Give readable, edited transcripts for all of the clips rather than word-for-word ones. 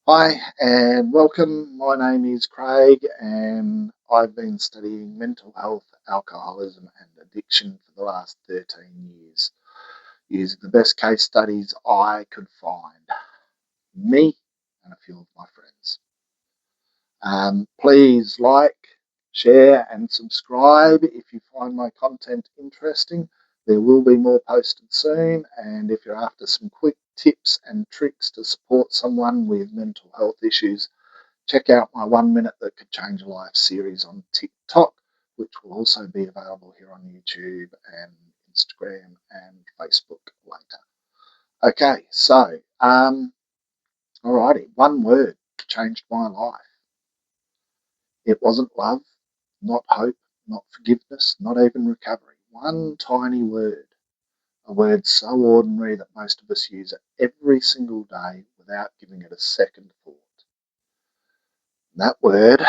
Hi and welcome. My name is Craig and I've been studying mental health, alcoholism and addiction for the last 13 years using the best case studies I could find, me and a few of my friends. Please like, share and subscribe if you find my content interesting. There will be more posted soon, and if you're after some quick tips and tricks to support someone with mental health issues, check out my 1 Minute That Could Change a Life series on TikTok, which will also be available here on YouTube and Instagram and Facebook later. Okay, so, alrighty, one word changed my life. It wasn't love, not hope, not forgiveness, not even recovery. One tiny word, a word so ordinary that most of us use it every single day without giving it a second thought. That word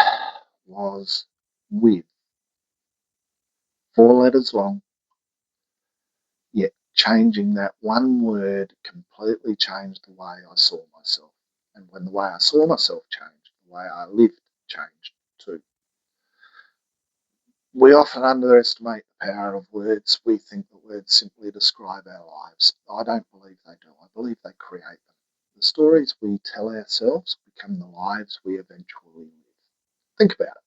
was with. 4 letters long, yet changing that one word completely changed the way I saw myself. And when the way I saw myself changed, the way I lived changed too. We often underestimate the power of words. We think that words simply describe our lives. I don't believe they do. I believe they create them. The stories we tell ourselves become the lives we eventually live. Think about it.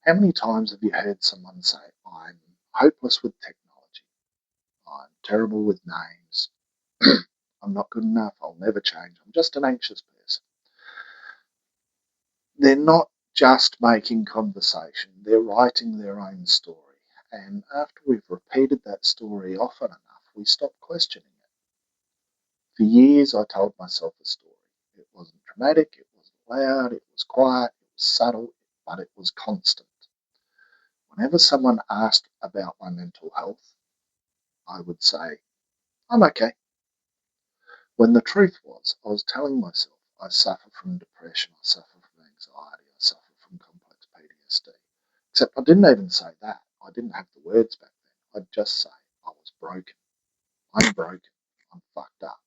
How many times have you heard someone say, "I'm hopeless with technology. I'm terrible with names. I'm not good enough. I'll never change. I'm just an anxious person." They're not just making conversation, they're writing their own story. And after we've repeated that story often enough, we stop questioning it. For years, I told myself a story. It wasn't dramatic, it wasn't loud, it was quiet, it was subtle, but it was constant. Whenever someone asked about my mental health, I would say, "I'm okay." When the truth was, I was telling myself I suffer from depression, I suffer from anxiety, I suffer from complex PTSD. Except I didn't even say that. I didn't have the words back then. I'd just say I was broken. I'm broken. I'm fucked up.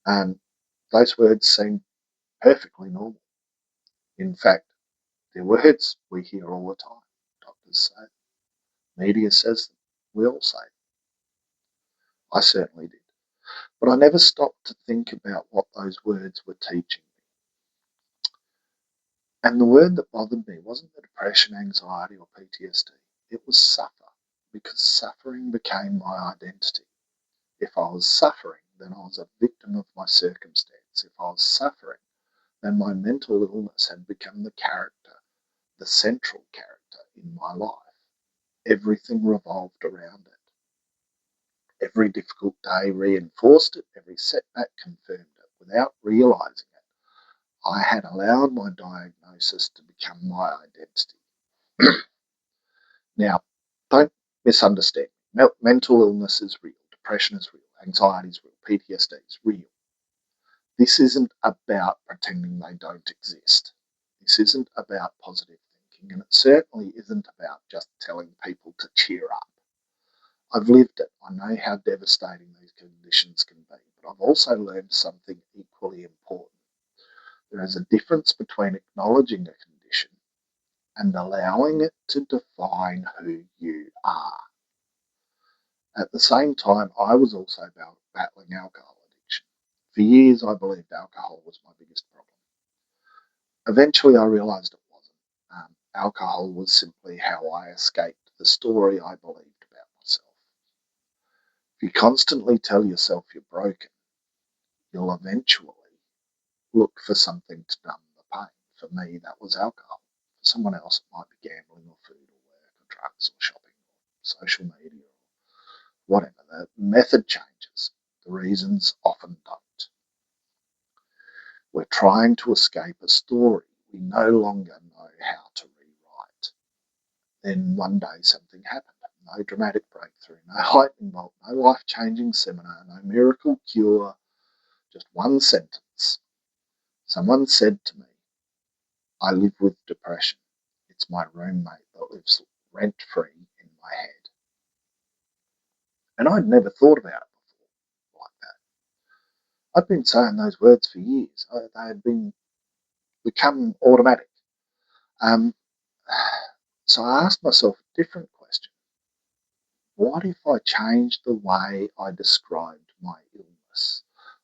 And those words seemed perfectly normal. In fact, they're words we hear all the time. Doctors say them. Media says them. We all say them. I certainly did. But I never stopped to think about what those words were teaching me. And the word that bothered me wasn't the depression, anxiety, or PTSD. It was suffer, because suffering became my identity. If I was suffering, then I was a victim of my circumstance. If I was suffering, then my mental illness had become the character, the central character in my life. Everything revolved around it. Every difficult day reinforced it, every setback confirmed it. Without realizing it, I had allowed my diagnosis to become my identity. Now, don't misunderstand. Mental illness is real, depression is real, anxiety is real, PTSD is real. This isn't about pretending they don't exist. This isn't about positive thinking, and it certainly isn't about just telling people to cheer up. I've lived it. I know how devastating these conditions can be, but I've also learned something equally important. There is a difference between acknowledging a condition and allowing it to define who you are. At the same time, I was also battling alcohol addiction. For years, I believed alcohol was my biggest problem. Eventually, I realised it wasn't. Alcohol was simply how I escaped the story I believed about myself. If you constantly tell yourself you're broken, you'll eventually look for something to numb the pain. For me, that was alcohol. For someone else, it might be gambling or food or work or drugs or shopping or social media or whatever. The method changes. The reasons often don't. We're trying to escape a story we no longer know how to rewrite. Then one day something happened. No dramatic breakthrough, no lightning bolt, no life-changing seminar, no miracle cure, just one sentence. Someone said to me, "I live with depression. It's my roommate that lives rent-free in my head." And I'd never thought about it before like that. I'd been saying those words for years. They had become automatic. Um, so I asked myself a different question. What if I changed the way I described my illness?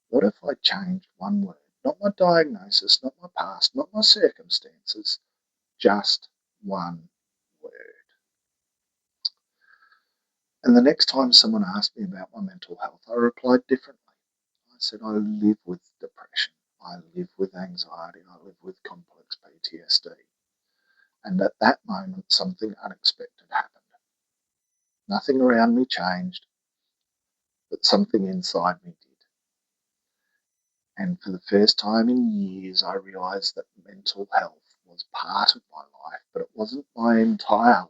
What if I changed one word? Not my diagnosis, not my past, not my circumstances, just one word. And the next time someone asked me about my mental health, I replied differently. I said, I live with depression, I live with anxiety, I live with complex PTSD. And at that moment, something unexpected happened. Nothing around me changed, but something inside me did. And for the first time in years, I realised that mental health was part of my life, but it wasn't my entire life.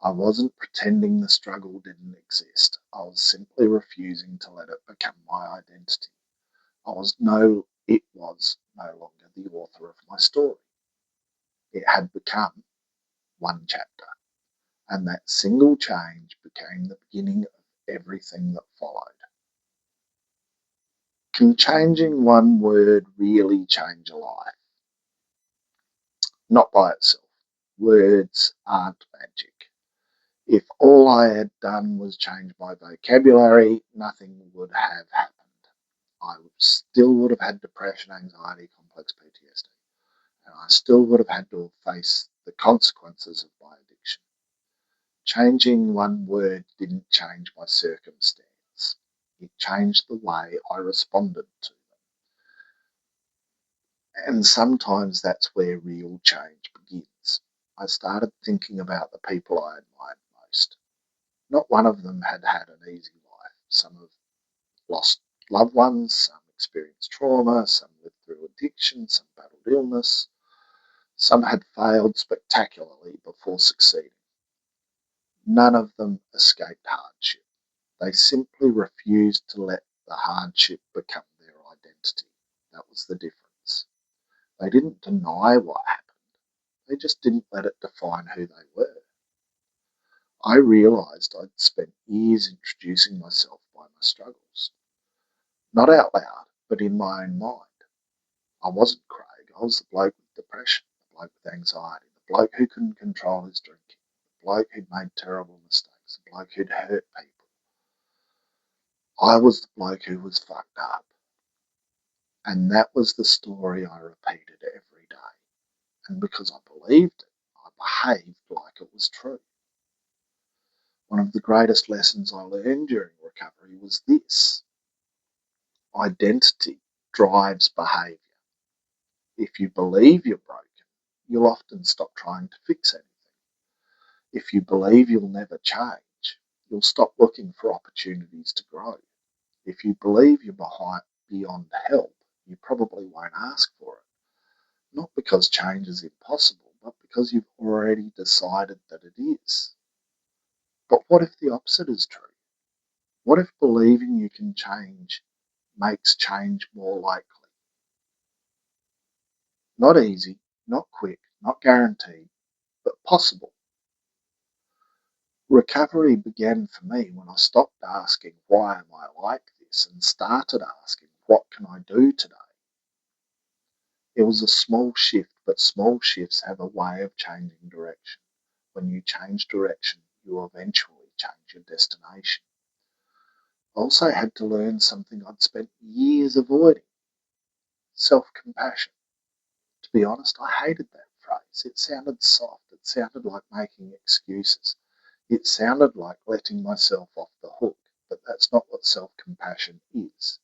I wasn't pretending the struggle didn't exist. I was simply refusing to let it become my identity. It was no longer the author of my story. It had become one chapter, and that single change became the beginning of everything that followed. Can changing one word really change a life? Not by itself. Words aren't magic. If all I had done was change my vocabulary, nothing would have happened. I still would have had depression, anxiety, complex PTSD, and I still would have had to face the consequences of my addiction. Changing one word didn't change my circumstance. It changed the way I responded to them. And sometimes that's where real change begins. I started thinking about the people I admired most. Not one of them had had an easy life. Some have lost loved ones, some experienced trauma, some lived through addiction, some battled illness, some had failed spectacularly before succeeding. None of them escaped hardship. They simply refused to let the hardship become their identity. That was the difference. They didn't deny what happened. They just didn't let it define who they were. I realised I'd spent years introducing myself by my struggles. Not out loud, but in my own mind. I wasn't Craig. I was the bloke with depression, the bloke with anxiety, the bloke who couldn't control his drinking, the bloke who'd made terrible mistakes, the bloke who'd hurt people. I was the bloke who was fucked up. And that was the story I repeated every day. And because I believed it, I behaved like it was true. One of the greatest lessons I learned during recovery was this: identity drives behaviour. If you believe you're broken, you'll often stop trying to fix anything. If you believe you'll never change, you'll stop looking for opportunities to grow. If you believe you're beyond help, you probably won't ask for it. Not because change is impossible, but because you've already decided that it is. But what if the opposite is true? What if believing you can change makes change more likely? Not easy, not quick, not guaranteed, but possible. Recovery began for me when I stopped asking, why am I like this, and started asking, what can I do today? It was a small shift, but small shifts have a way of changing direction. When you change direction, you eventually change your destination. I also had to learn something I'd spent years avoiding: self-compassion. To be honest, I hated that phrase. It sounded soft. It sounded like making excuses. It sounded like letting myself off the hook, but that's not what self-compassion is.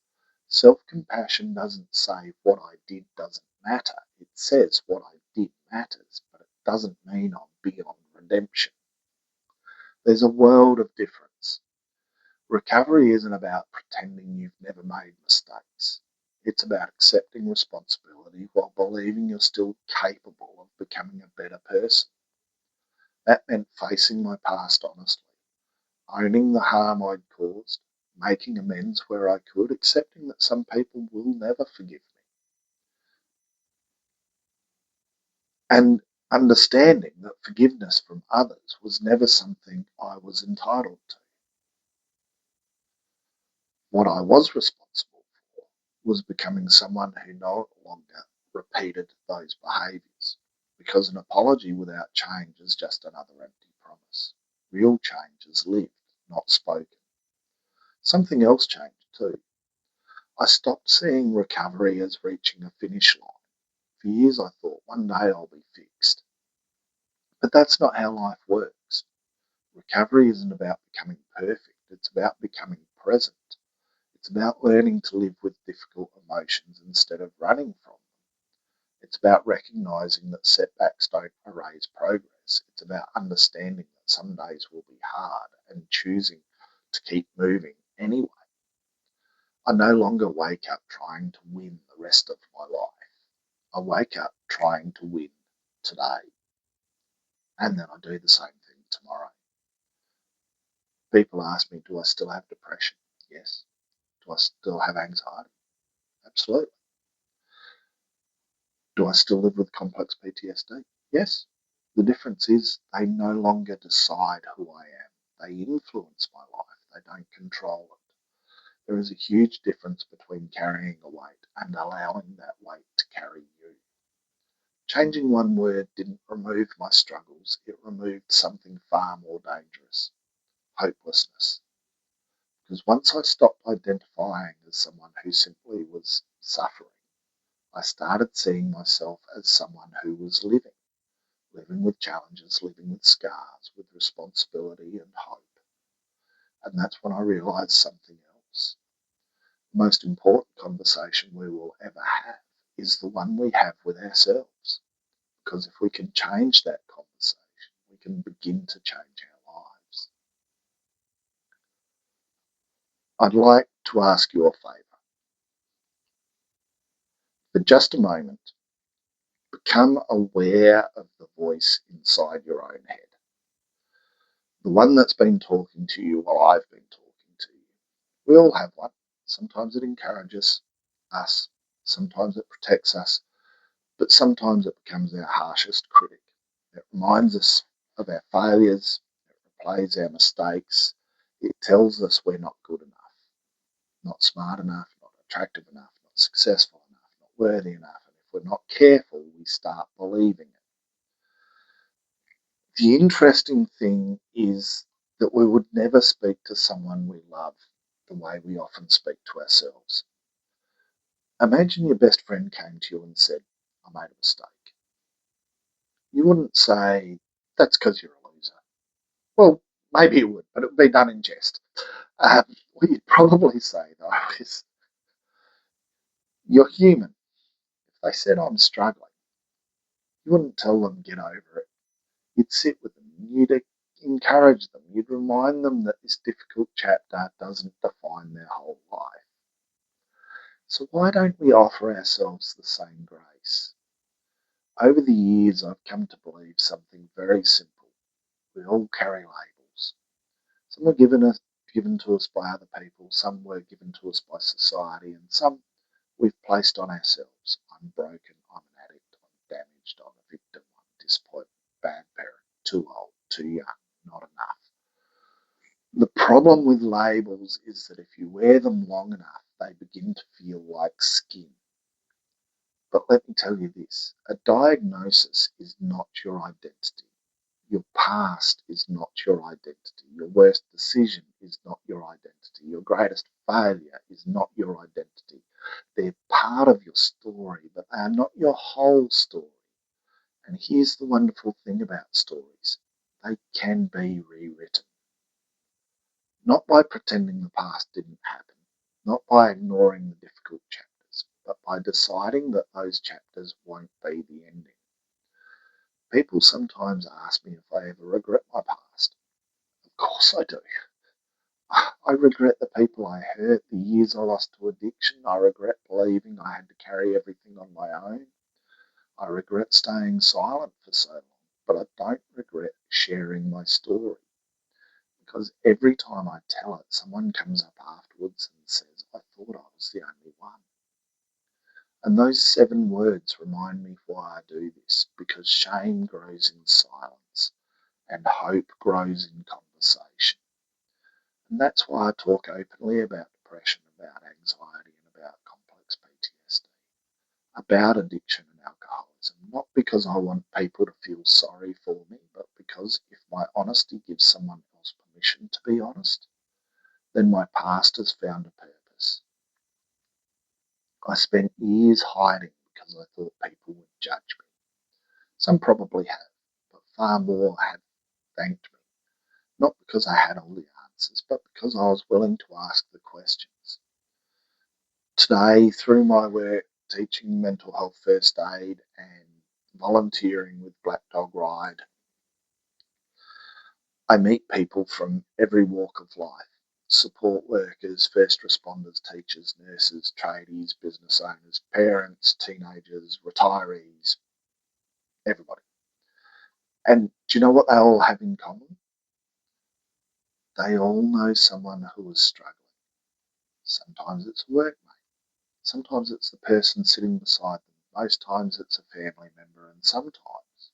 Self-compassion doesn't say what I did doesn't matter. It says what I did matters, but it doesn't mean I'm beyond redemption. There's a world of difference. Recovery isn't about pretending you've never made mistakes. It's about accepting responsibility while believing you're still capable of becoming a better person. That meant facing my past honestly, owning the harm I'd caused, making amends where I could, accepting that some people will never forgive me, and understanding that forgiveness from others was never something I was entitled to. What I was responsible was becoming someone who no longer repeated those behaviours, because an apology without change is just another empty promise. Real change is lived, not spoken. Something else changed too. I stopped seeing recovery as reaching a finish line. For years I thought one day I'll be fixed. But that's not how life works. Recovery isn't about becoming perfect, it's about becoming present. It's about learning to live with difficult emotions instead of running from them. It's about recognizing that setbacks don't erase progress. It's about understanding that some days will be hard and choosing to keep moving anyway. I no longer wake up trying to win the rest of my life. I wake up trying to win today, and then I do the same thing tomorrow. People ask me, do I still have depression? Yes. Do I still have anxiety? Absolutely. Do I still live with complex PTSD? Yes. The difference is they no longer decide who I am. They influence my life. They don't control it. There is a huge difference between carrying a weight and allowing that weight to carry you. Changing one word didn't remove my struggles. It removed something far more dangerous: hopelessness. Because once I stopped identifying as someone who simply was suffering, I started seeing myself as someone who was living with challenges, living with scars, with responsibility and hope. And that's when I realised something else. The most important conversation we will ever have is the one we have with ourselves. Because if we can change that conversation, we can begin to change our lives. I'd like to ask you a favour. For just a moment, become aware of the voice inside your own head. The one that's been talking to you while I've been talking to you. We all have one. Sometimes it encourages us, sometimes it protects us, but sometimes it becomes our harshest critic. It reminds us of our failures, it replays our mistakes, it tells us we're not good enough, not smart enough, not attractive enough, not successful enough, not worthy enough. And if we're not careful, we start believing it. The interesting thing is that we would never speak to someone we love the way we often speak to ourselves. Imagine your best friend came to you and said, I made a mistake. You wouldn't say, that's because you're a loser. Well, maybe you would, but it would be done in jest. What you'd probably say, though, is, you're human. If they said, I'm struggling, you wouldn't tell them, get over it. You'd sit with them. You'd encourage them. You'd remind them that this difficult chapter doesn't define their whole life. So why don't we offer ourselves the same grace? Over the years, I've come to believe something very simple. We all carry labels. Some were given to us by other people, some were given to us by society, and some we've placed on ourselves. I'm broken, I'm an addict, I'm damaged, I'm a victim, I'm disappointed, bad parent, too old, too young, not enough. The problem with labels is that if you wear them long enough, they begin to feel like skin. But let me tell you this, a diagnosis is not your identity. Your past is not your identity. Your worst decision is not your identity. Your greatest failure is not your identity. They're part of your story, but they are not your whole story. And here's the wonderful thing about stories. They can be rewritten. Not by pretending the past didn't happen, not by ignoring the difficult chapters, but by deciding that those chapters won't be the ending. People sometimes ask me if I ever regret my past. Of course I do. I regret the people I hurt, the years I lost to addiction. I regret believing I had to carry everything on my own. I regret staying silent for so long, but I don't regret sharing my story. Because every time I tell it, someone comes up afterwards and says, I thought I was the only one. And those 7 words remind me why I do this, because shame grows in silence and hope grows in conversation. And that's why I talk openly about depression, about anxiety, and about complex about addiction and alcoholism, not because I want people to feel sorry for me, but because if my honesty gives someone else permission to be honest, then my past has found a purpose. I spent years hiding because I thought people would judge me. Some probably have, but far more have thanked me, not because I had all the answers, but because I was willing to ask the questions. Today, through my work teaching mental health first aid and volunteering with Black Dog Ride, I meet people from every walk of life: support workers, first responders, teachers, nurses, tradies, business owners, parents, teenagers, retirees, everybody. And do you know what they all have in common? They all know someone who is struggling. Sometimes it's a workmate, sometimes it's the person sitting beside them, most times it's a family member, and sometimes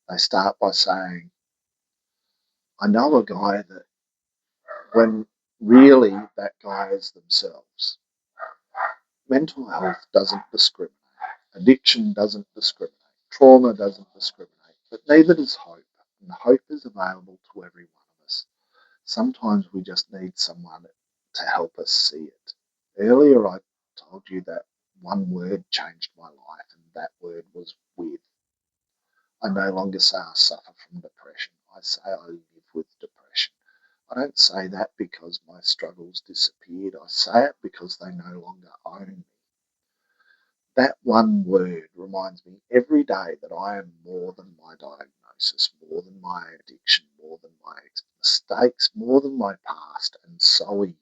they start by saying, I know a guy that, when really that guy is themselves. Mental health doesn't discriminate. Addiction doesn't discriminate. Trauma doesn't discriminate. But neither does hope. And hope is available to every one of us. Sometimes we just need someone to help us see it. Earlier, I told you that one word changed my life, and that word was with. I no longer say I suffer from depression. I say I live with depression. I don't say that because my struggles disappeared. I say it because they no longer own me. That one word reminds me every day that I am more than my diagnosis, more than my addiction, more than my mistakes, more than my past, and so are you.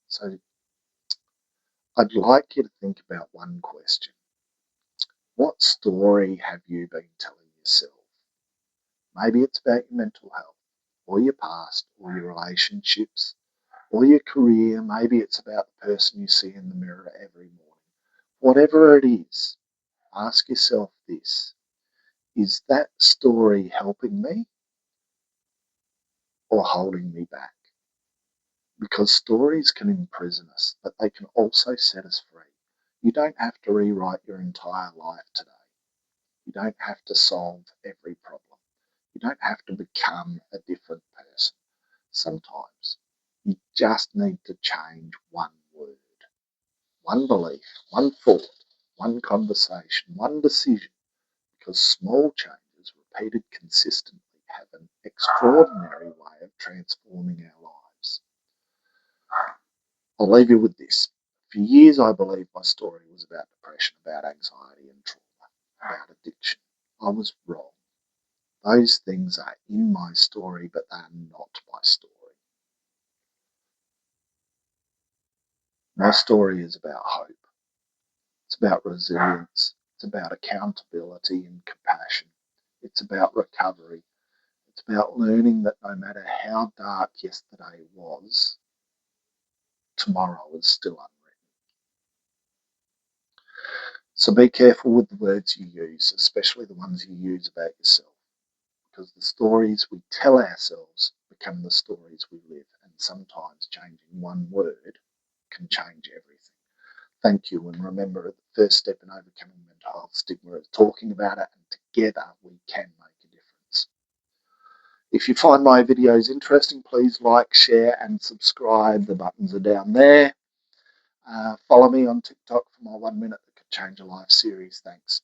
So I'd like you to think about one question. What story have you been telling yourself? Maybe it's about your mental health, or your past, or your relationships, or your career. Maybe it's about the person you see in the mirror every morning. Whatever it is, ask yourself this: is that story helping me or holding me back? Because stories can imprison us, but they can also set us free. You don't have to rewrite your entire life today. You don't have to solve every problem. You don't have to become a different person. Sometimes you just need to change one word, one belief, one thought, one conversation, one decision, because small changes repeated consistently have an extraordinary way of transforming our lives. I'll leave you with this. For years, I believed my story was about depression, about anxiety and trauma, about addiction. I was wrong. Those things are in my story, but they are not my story. My story is about hope. It's about resilience. It's about accountability and compassion. It's about recovery. It's about learning that no matter how dark yesterday was, tomorrow is still unwritten. So be careful with the words you use, especially the ones you use about yourself, because the stories we tell ourselves become the stories we live, and sometimes changing one word can change everything. Thank you, and remember, the first step in overcoming mental health stigma is talking about it, and together we can make a difference. If you find my videos interesting, please like, share, and subscribe. The buttons are down there. Follow me on TikTok for my 1 minute that could change a life series. Thanks.